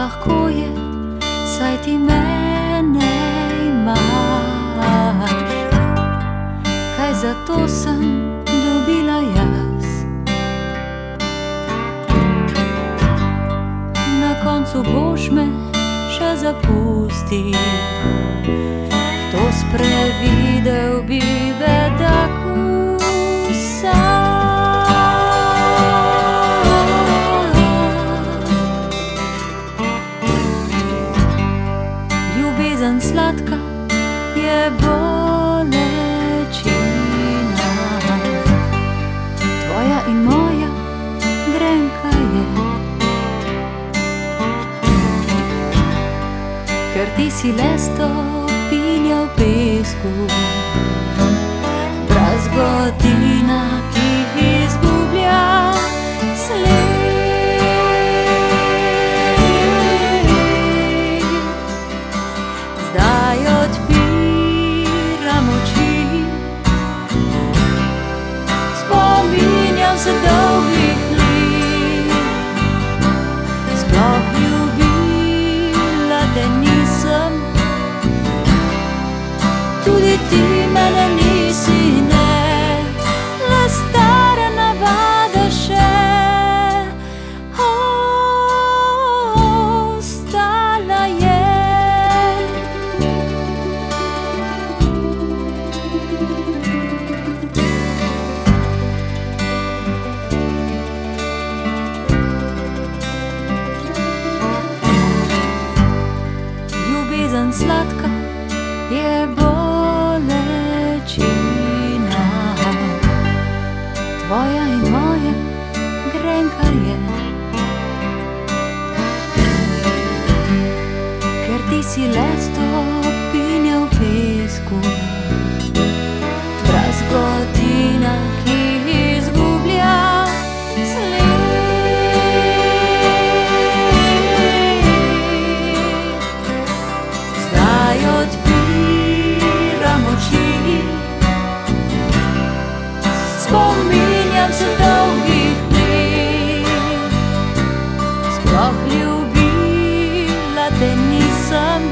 lahko je, saj ti mene imaš. Kaj zato sem dobila jaz? Na koncu boš me še zapustil, to sprevidel bi bedak vsak. Ljubezen sladka je bolečina, tvoja in moja grenka je. Ker ti si le stopinja v pesku, brazgotina, ki izgublja sled. Zdaj odpiram oči, spominjam se dolgih let. Sploh ljubila te nisem, tudi ti mene nisi, ne. Le stara navada še ostala je. Ljubezen sladka je bolečina, tvoja in moja grenka je. Ker ti si le stopinja v pesku, brazgotina, ki izgublja sled. Zdaj odpiram oči, spominjam se dolgih let. Sploh ljubila te nisem,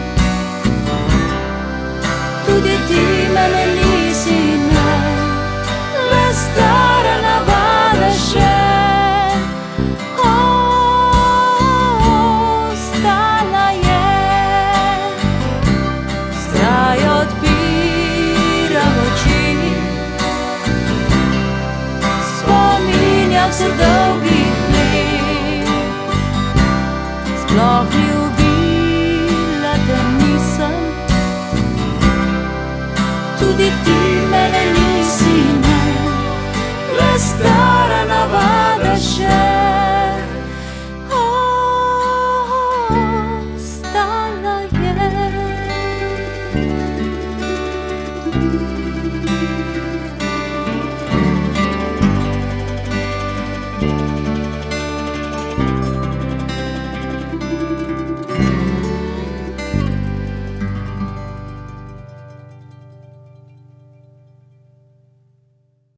tudi ti mene nisi, ne. Le stara navada še ostala je. Zdaj odpiram oči, spominjam se dolgih let. Sploh ljubila te nisem, tudi ti mene nisi, ne. Le stara navada